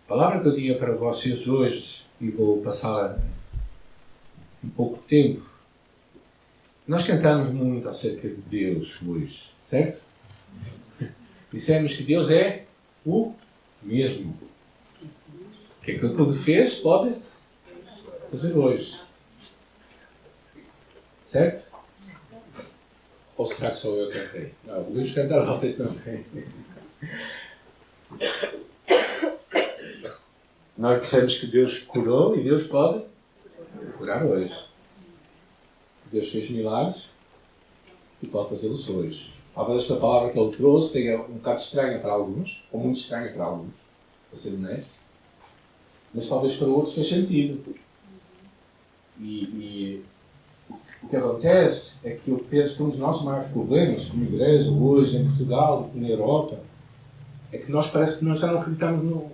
palavra que eu tinha para vocês hoje, e vou passá-la em pouco tempo. Nós cantamos muito acerca de Deus hoje, certo? Dissemos que Deus é o mesmo. Que aquilo que Ele fez pode fazer hoje. Certo? Ou será que sou eu que cantei? Não, podemos cantar vocês também. Nós dissemos que Deus curou e Deus pode curar hoje. Deus fez milagres e pode fazê-los hoje. Talvez esta palavra que Ele trouxe seja um bocado estranha para alguns, ou muito estranha para alguns, para ser honesto, mas talvez para outros fez sentido. E o que acontece é que eu penso que um dos nossos maiores problemas como igreja hoje em Portugal e na Europa é que nós parece que nós já não acreditamos no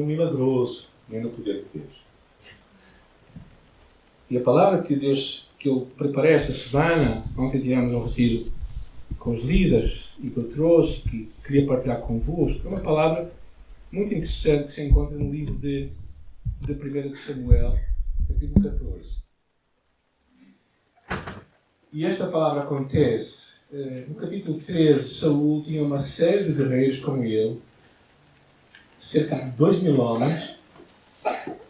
milagroso, nem no poder de Deus. E a palavra que eu preparei esta semana, ontem tivemos um retiro com os líderes e que eu trouxe, que queria partilhar convosco, é uma palavra muito interessante que se encontra no livro de 1 de Samuel, capítulo 14. E esta palavra acontece no capítulo 13. Saúl tinha uma série de guerreiros com ele, cerca de 2.000 homens.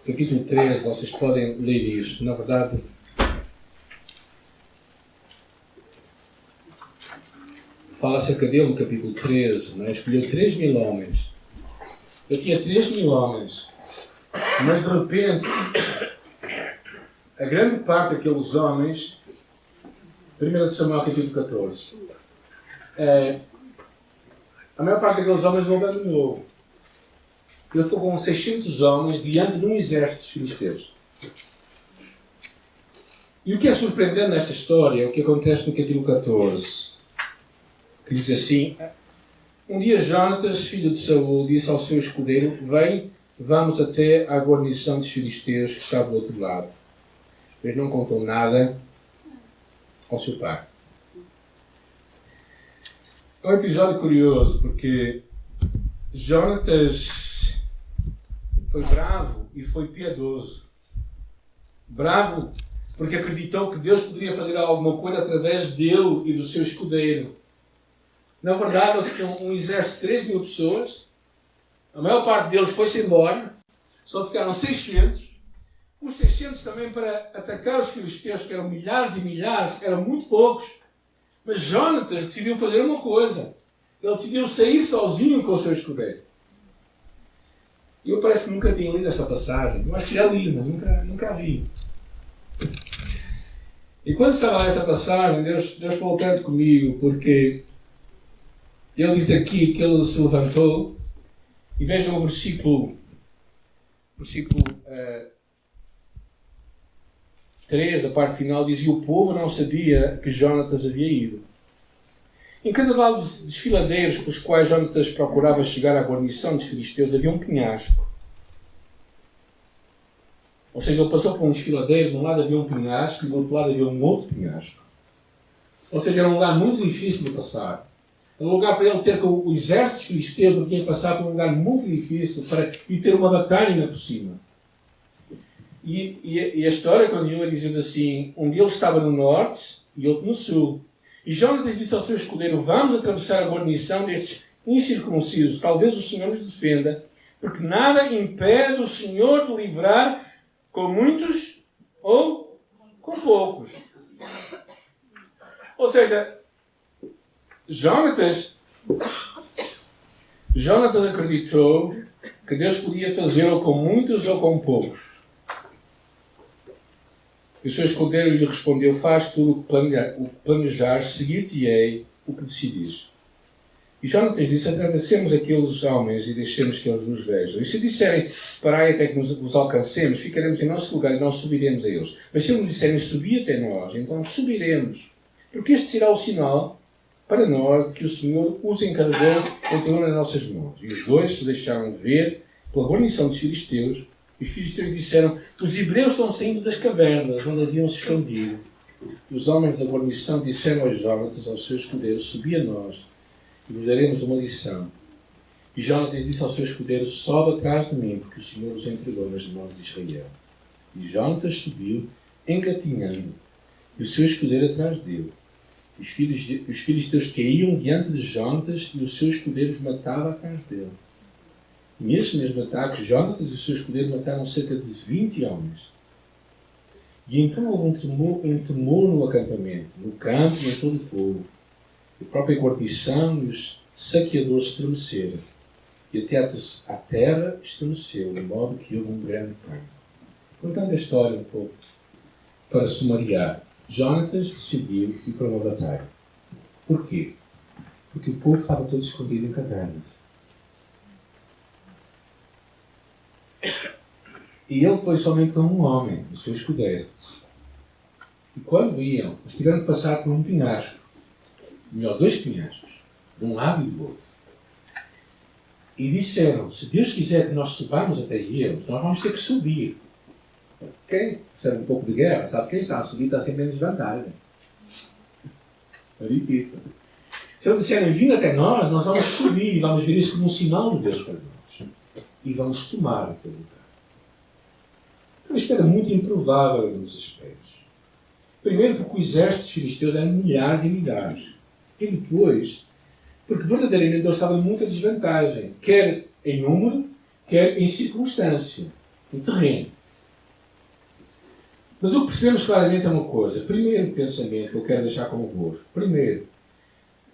Capítulo 13, vocês podem ler isto. Na verdade, fala acerca dele no capítulo 13. Não é? Escolheu 3.000 homens. Eu tinha 3.000 homens, mas de repente a grande parte daqueles homens, 1 Samuel capítulo 14, a maior parte daqueles homens não abandonou. Ele ficou com 600 homens diante de um exército de filisteus. E o que é surpreendente nesta história é o que acontece no capítulo 14, que diz assim: um dia Jonatas, filho de Saúl, disse ao seu escudeiro: vem, vamos até à guarnição dos filisteus que está do outro lado. Mas não contou nada ao seu pai. É um episódio curioso, porque Jonatas foi bravo e foi piedoso. Bravo porque acreditou que Deus poderia fazer alguma coisa através dele e do seu escudeiro. Na verdade, eles tinham um exército de 3.000 pessoas. A maior parte deles foi-se embora. Só ficaram 600. Os 600 também para atacar os filisteus, que eram milhares e milhares, eram muito poucos. Mas Jonatas decidiu fazer uma coisa. Ele decidiu sair sozinho com o seu escudeiro. E eu parece que nunca tinha lido esta passagem. Eu acho que já li, mas nunca a vi. E quando estava lá esta passagem, Deus falou tanto comigo, porque ele diz aqui que ele se levantou, e vejam o versículo 3, a parte final, diz: e o povo não sabia que Jonatas havia ido. Em cada lado dos desfiladeiros pelos quais Jonatas procurava chegar à guarnição dos filisteus havia um penhasco. Ou seja, ele passou por um desfiladeiro, de um lado havia um penhasco e do outro lado havia um outro penhasco. Ou seja, era um lugar muito difícil de passar. Era um lugar para ele ter com o exército filisteu, ele tinha que passar por um lugar muito difícil e ter uma batalha ainda por cima. E a história continua dizendo assim: um deles estava no norte e outro no sul. E Jonatas disse ao seu escudeiro: vamos atravessar a guarnição destes incircuncisos. Talvez o Senhor nos defenda, porque nada impede o Senhor de livrar com muitos ou com poucos. Ou seja, Jonatas acreditou que Deus podia fazê-lo com muitos ou com poucos. E o seu escudeiro lhe respondeu: faz tudo o que planejares, seguir-te-ei o que decidires. E Jonatas disse: agradecemos aqueles homens e deixemos que eles nos vejam. E se disserem: parai até que vos alcancemos, ficaremos em nosso lugar e não subiremos a eles. Mas se eles nos disserem: subi até nós, então subiremos. Porque este será o sinal para nós de que o Senhor os encarregou e entregou nas nossas mãos. E os dois se deixaram ver pela guarnição dos filisteus. E os filisteus disseram: os hebreus estão saindo das cavernas onde haviam se escondido. E os homens da guarnição disseram a Jonatas, ao seu escudeiro: subi a nós e vos daremos uma lição. E Jonatas disse ao seu escudeiro: sobe atrás de mim, porque o Senhor os entregou nas mãos de Israel. E Jonatas subiu, engatinhando, e o seu escudeiro atrás dele. Os filisteus caíam diante de Jonatas, e o seu escudeiro os matava atrás dele. E neste mesmo ataque, Jonatas e o seu escudeiro mataram cerca de 20 homens. E então houve um temor no acampamento, no campo e em todo o povo. A própria guarnição e os saqueadores estremeceram. E até a terra estremeceu, de modo que houve um grande pânico. Contando a história um pouco, para sumariar, Jonatas decidiu ir para uma batalha. Porquê? Porque o povo estava todo escondido em cavernas. E ele foi somente com um homem, o seu escudeiro. E quando iam, eles tiveram que passar por um penhasco. Melhor, 2 penhascos, de um lado e do outro. E disseram: se Deus quiser que nós subamos até eles, nós vamos ter que subir. Quem sabe um pouco de guerra, sabe quem está a subir está sempre em desvantagem. É difícil. Se eles disserem: vindo até nós vamos subir e vamos ver isso como um sinal de Deus para nós. E vamos tomar aquele lugar. Então isto era muito improvável em alguns aspectos. Primeiro porque os exércitos filisteus eram milhares e milhares. E depois, porque verdadeiramente eles estavam em muita desvantagem, quer em número, quer em circunstância, em terreno. Mas o que percebemos claramente é uma coisa. Primeiro pensamento que eu quero deixar convosco. Primeiro,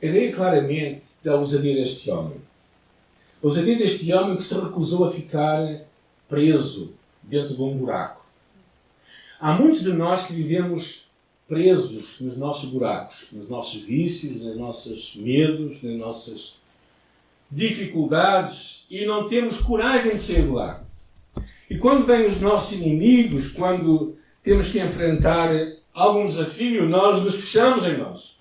a ideia claramente da ousadia deste homem. A ousadia deste homem que se recusou a ficar preso dentro de um buraco. Há muitos de nós que vivemos presos nos nossos buracos, nos nossos vícios, nos nossos medos, nas nossas dificuldades e não temos coragem de sair de lá. E quando vêm os nossos inimigos, quando temos que enfrentar algum desafio, nós nos fechamos em nós.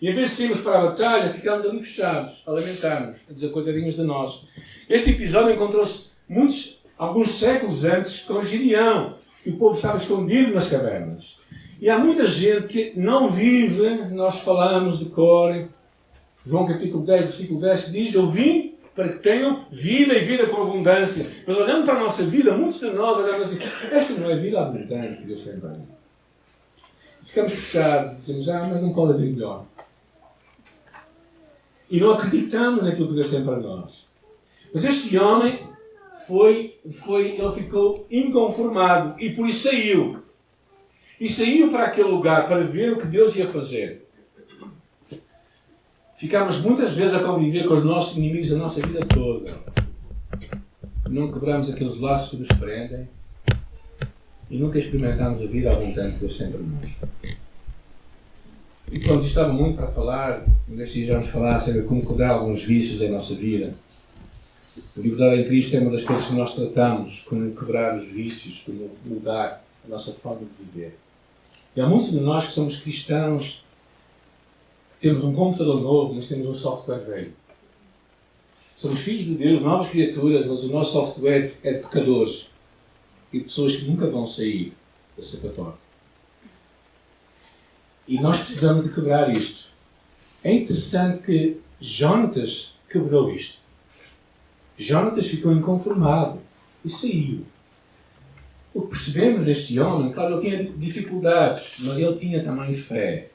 E em vez de sairmos para a batalha, ficamos ali fechados, a lamentar-nos, a dizer coitadinhos de nós. Este episódio encontrou-se alguns séculos antes com Gideão, que o povo estava escondido nas cavernas. E há muita gente que não vive, nós falamos de cor, João capítulo 10, versículo 10, que diz: eu vim para que tenham vida e vida com abundância. Mas olhando para a nossa vida, muitos de nós olhamos assim: esta não é vida abundante que Deus tem para mim. Ficamos fechados e dizemos: mas não pode haver melhor. E não acreditamos naquilo que Deus tem para nós. Mas este homem ele ficou inconformado e por isso saiu. E saiu para aquele lugar para ver o que Deus ia fazer. Ficamos muitas vezes a conviver com os nossos inimigos a nossa vida toda. Não quebramos aqueles laços que nos prendem e nunca experimentamos a vida abundante que Deus tem para nós. E pronto, estava muito para falar, nestes dias vamos falar acerca de como quebrar alguns vícios em nossa vida. A liberdade em Cristo é uma das coisas que nós tratamos, como quebrar os vícios, como mudar a nossa forma de viver. E há muitos de nós que somos cristãos, que temos um computador novo, mas temos um software velho. Somos filhos de Deus, novas criaturas, mas o nosso software é de pecadores e de pessoas que nunca vão sair da sapatória. E nós precisamos de quebrar isto. É interessante que Jonatas quebrou isto. Jonatas ficou inconformado e saiu. O que percebemos deste homem, claro, ele tinha dificuldades, mas ele tinha também fé.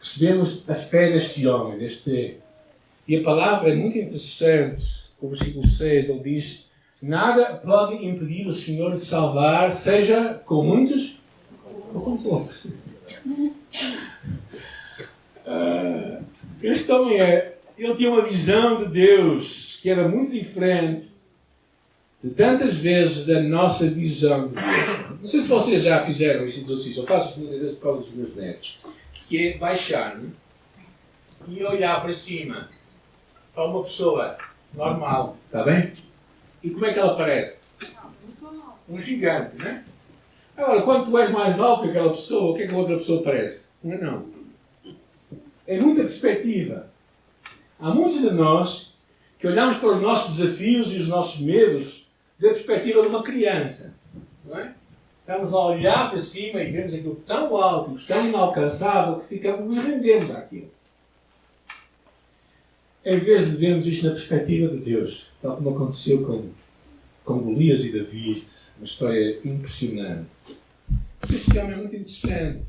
Percebemos a fé deste homem, E a palavra é muito interessante. O versículo 6, ele diz: nada pode impedir o Senhor de salvar, seja com muitos ou com poucos. Este homem ele tinha uma visão de Deus que era muito diferente de tantas vezes da nossa visão de Deus. Não sei se vocês já fizeram este exercício, eu faço muitas vezes por causa dos meus netos, que é baixar-me e olhar para cima para uma pessoa normal, está bem? E como é que ela parece? Um gigante, não é? Agora, quando tu és mais alto que aquela pessoa, o que é que a outra pessoa parece? Um anão. É muita perspectiva. Há muitos de nós que olhamos para os nossos desafios e os nossos medos da perspectiva de uma criança. Não é? Estamos a olhar para cima e vemos aquilo tão alto e tão inalcançável que nos rendemos àquilo. em vez de vermos isto na perspectiva de Deus, tal como aconteceu com Golias e David, uma história impressionante. Este homem é muito interessante.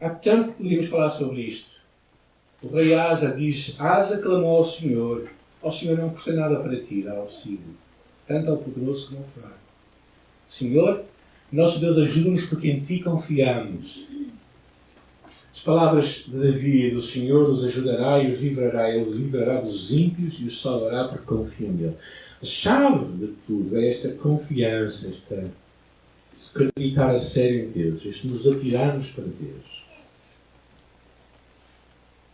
Há tanto que poderíamos falar sobre isto. O rei Asa diz: Asa clamou ao Senhor não custa nada para ti, dá auxílio, tanto ao poderoso como ao fraco. Senhor, nosso Deus, ajuda-nos porque em ti confiamos. As palavras de Davi: o Senhor os ajudará e os livrará. Ele os livrará dos ímpios e os salvará porque confiam nele. A chave de tudo é esta confiança, esta acreditar a sério em Deus, este nos atirarmos para Deus.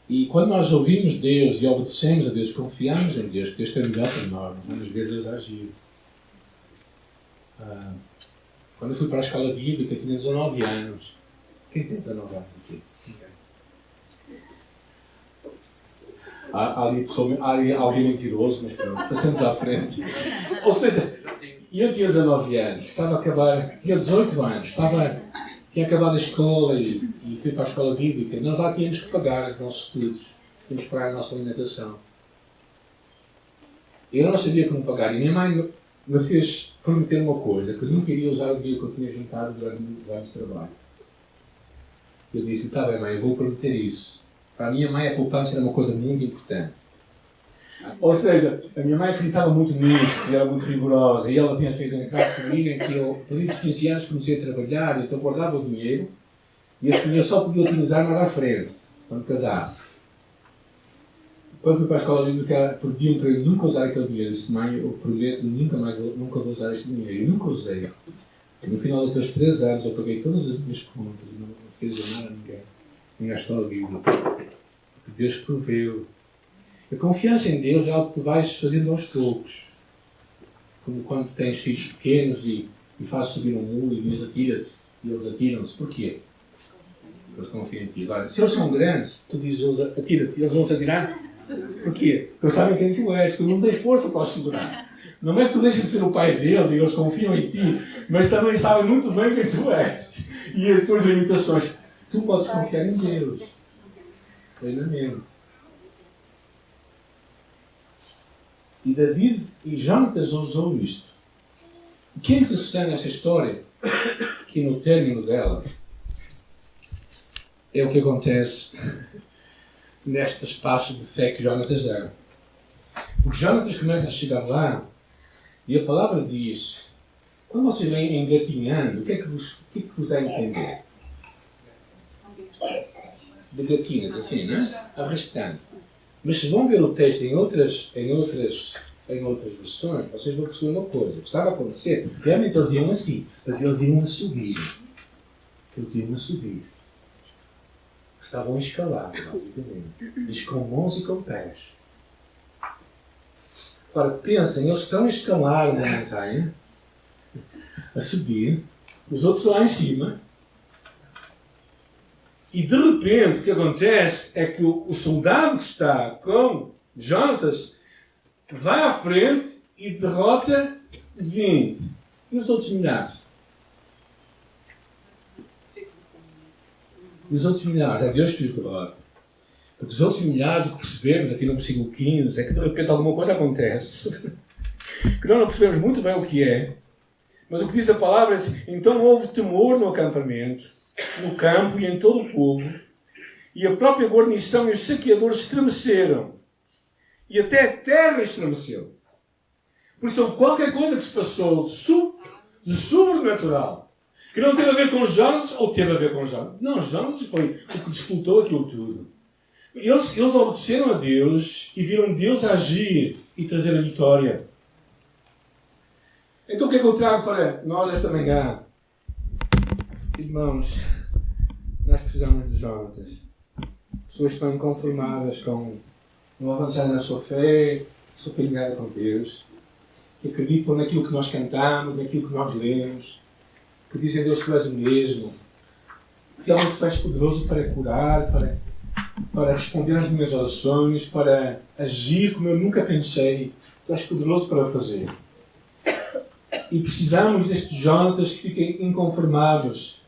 E quando nós ouvimos Deus e obedecemos a Deus, confiamos em Deus, porque este é melhor para nós vamos ver Deus agir. Quando eu fui para a escola bíblica, tinha 19 anos. Quem tem 19 anos aqui? Há ali alguém mentiroso, mas pronto, passamos à frente. Ou seja, eu tinha 19 anos, estava a acabar, tinha 18 anos, tinha acabado a escola e fui para a escola bíblica. Nós lá tínhamos que pagar os nossos estudos, tínhamos que pagar a nossa alimentação. Eu não sabia como pagar e minha mãe me fez prometer uma coisa, que eu nunca iria usar o dinheiro que eu tinha juntado durante os anos de trabalho. Eu disse: está bem, mãe, eu vou prometer isso. Para a minha mãe a poupança era uma coisa muito importante. Ou seja, a minha mãe acreditava muito nisso, que era muito rigorosa, e ela tinha feito um contrato comigo em que eu, a partir dos 15 anos, comecei a trabalhar, e então guardava o dinheiro, e esse dinheiro só podia utilizar mais à frente, quando casasse. Depois fui para a escola bíblica, pediam para eu nunca usar aquele dinheiro. Eu disse: mãe, eu prometo, nunca vou usar este dinheiro. E nunca usei. E no final daqueles 3 anos eu paguei todas as minhas contas e não fiquei a dever a ninguém. Nem à escola bíblica. Porque Deus proveu. A confiança em Deus é algo que tu vais fazendo aos poucos. Como quando tens filhos pequenos e fazes subir um muro e dizes: atira-te. E eles atiram-se. Porquê? Porque eles confiam em ti. Agora, se eles são grandes, tu dizes: atira-te. Eles vão se atirar? Porquê? Porque eles sabem quem tu és. Tu não tens força para os segurar. Não é que tu deixes de ser o pai deles e eles confiam em ti, mas também sabem muito bem quem tu és. E as tuas limitações. Tu podes confiar em Deus. Plenamente. E David e Jonatas usou isto. O que é interessante nesta história, que no término dela, é o que acontece nestes passos de fé que Jonatas dá. Porque Jonatas começa a chegar lá e a palavra diz: quando vocês vêm engatinhando, o que é que vos dá a entender? De gatinhas, assim, não é? Arrastando. Mas se vão ver o texto em outras versões, vocês vão perceber uma coisa. O que estava a acontecer, realmente eles iam assim, mas eles iam a subir. Estavam a escalar, basicamente. Diz com mãos e com pés. Agora, pensem, eles estão a escalar uma montanha, a subir, os outros lá em cima, e de repente o que acontece é que o soldado que está com Jonatas vai à frente e derrota 20. E os outros milhares? E os outros milhares? É Deus que os derrota. Porque os outros milhares, o que percebemos aqui no versículo 15, é que de repente alguma coisa acontece. Que nós não percebemos muito bem o que é. Mas o que diz a palavra é assim: então houve temor no acampamento, no campo e em todo o povo, e a própria guarnição e os saqueadores estremeceram. E até a terra estremeceu. Por isso, qualquer coisa que se passou de sobrenatural, que não teve a ver com Jonatas ou teve a ver com Jonatas. Não, Jonatas foi o que disputou aquilo tudo. Eles obedeceram a Deus e viram Deus agir e trazer a vitória. Então o que é que eu trago para nós esta manhã? Irmãos, nós precisamos de Jonatas. Pessoas que estão inconformadas com não avançar na sua fé, sua caminhada com Deus, que acreditam naquilo que nós cantamos, naquilo que nós lemos, que dizem: Deus, tu és o mesmo, que realmente tu és poderoso para curar, para responder às minhas orações, para agir como eu nunca pensei. Tu és poderoso para fazer. E precisamos destes Jonatas que fiquem inconformados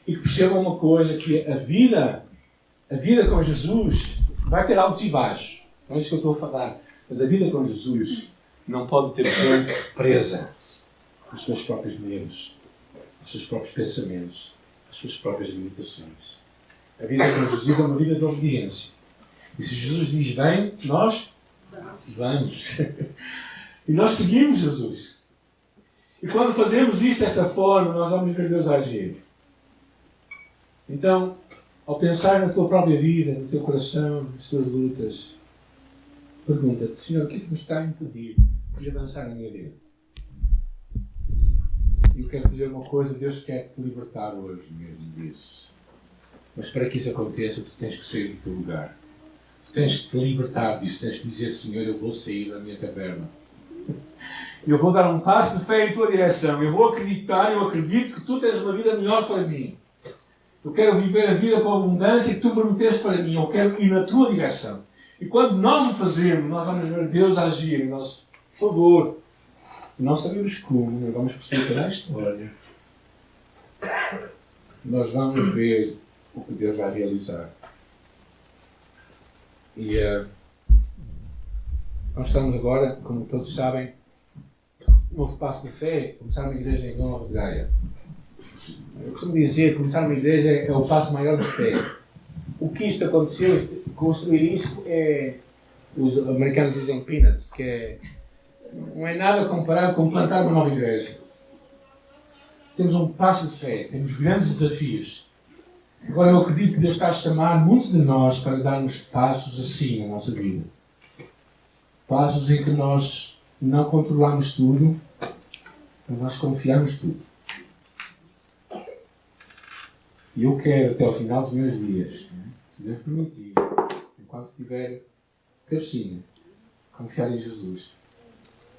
e que percebam uma coisa, que a vida com Jesus vai ter altos e baixos. Não é isso que eu estou a falar. Mas a vida com Jesus não pode ter gente presa nos seus próprios medos, nos seus próprios pensamentos, as suas próprias limitações. A vida com Jesus é uma vida de obediência. E se Jesus diz vem, nós vamos. E nós seguimos Jesus. E quando fazemos isto desta forma, nós vamos ver Deus agir. Então, ao pensar na tua própria vida, no teu coração, nas tuas lutas, pergunta-te, Senhor, o que é que me está a impedir de avançar na minha vida? E eu quero dizer uma coisa, Deus quer te libertar hoje mesmo disso. Mas para que isso aconteça, tu tens que sair do teu lugar. Tu tens que te libertar disso, tens que dizer, Senhor, eu vou sair da minha caverna. Eu vou dar um passo de fé em tua direção. Eu vou acreditar, eu acredito que tu tens uma vida melhor para mim. Eu quero viver a vida com a abundância que tu prometeste para mim. Eu quero ir na tua direção. E quando nós o fazemos, nós vamos ver Deus agir em nosso favor. E não sabemos como, nós vamos perceber toda a história. Nós vamos ver o que Deus vai realizar. E nós estamos agora, como todos sabem, um novo passo de fé, começar uma igreja em Nova Gaia. Eu costumo dizer que começar uma igreja é o passo maior de fé. O que isto aconteceu, construir isto é, os americanos dizem peanuts, que não é nada comparado com plantar uma nova igreja. Temos um passo de fé, temos grandes desafios. Agora eu acredito que Deus está a chamar muitos de nós para darmos passos assim na nossa vida. Passos em que nós não controlamos tudo, mas nós confiamos tudo. E eu quero, até ao final dos meus dias, se Deus permitir, enquanto tiver cabecinha, confiar em Jesus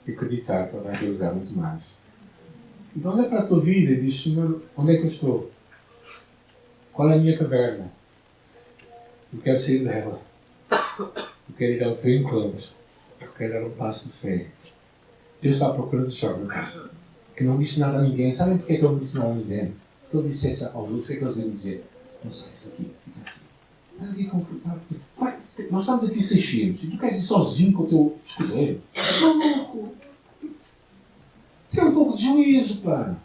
e acreditar que Ele vai realizar muito mais. Então olha para a tua vida e diz, Senhor, onde é que eu estou? Qual é a minha caverna? Eu quero sair dela. Eu quero ir ao teu encontro. Eu quero dar um passo de fé. Deus está à procura de Jonathan, que não disse nada a ninguém. Sabem porque é que ele não disse nada a ninguém? Porque ele dissesse aos outros, o que é que eles iam dizer? Não sei, aqui, fica aqui. Estás aqui confortável. Pai, nós estamos aqui 600 e tu queres ir sozinho com o teu escudeiro? Não. Tem um pouco de juízo, pá.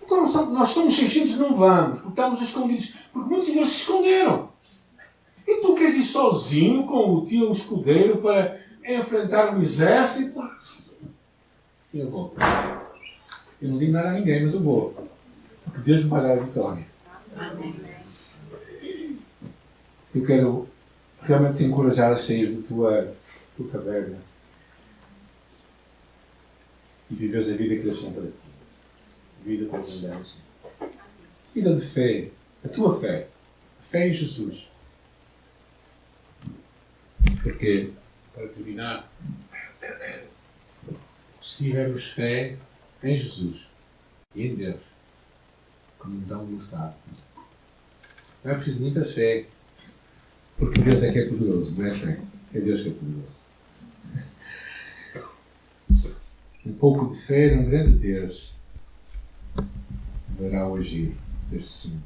Então nós somos 600 e não vamos, porque estamos escondidos. Porque muitos deles se esconderam. E tu queres ir sozinho com o teu escudeiro para enfrentar um exército? Sim, eu vou. Eu não digo nada a ninguém, mas eu vou. Porque Deus me vai dar a vitória. Eu quero realmente te encorajar a sair da tua caverna e viveres a vida que Deus tem para ti. Vida com abundância. Vida de fé. A tua fé. A fé em Jesus. Porque, para terminar, se tivermos fé em Jesus e em Deus, como então gostar, não é preciso muita fé, porque Deus é que é poderoso, não é fé. É Deus que é poderoso. Um pouco de fé num grande Deus verá o agir desse Senhor.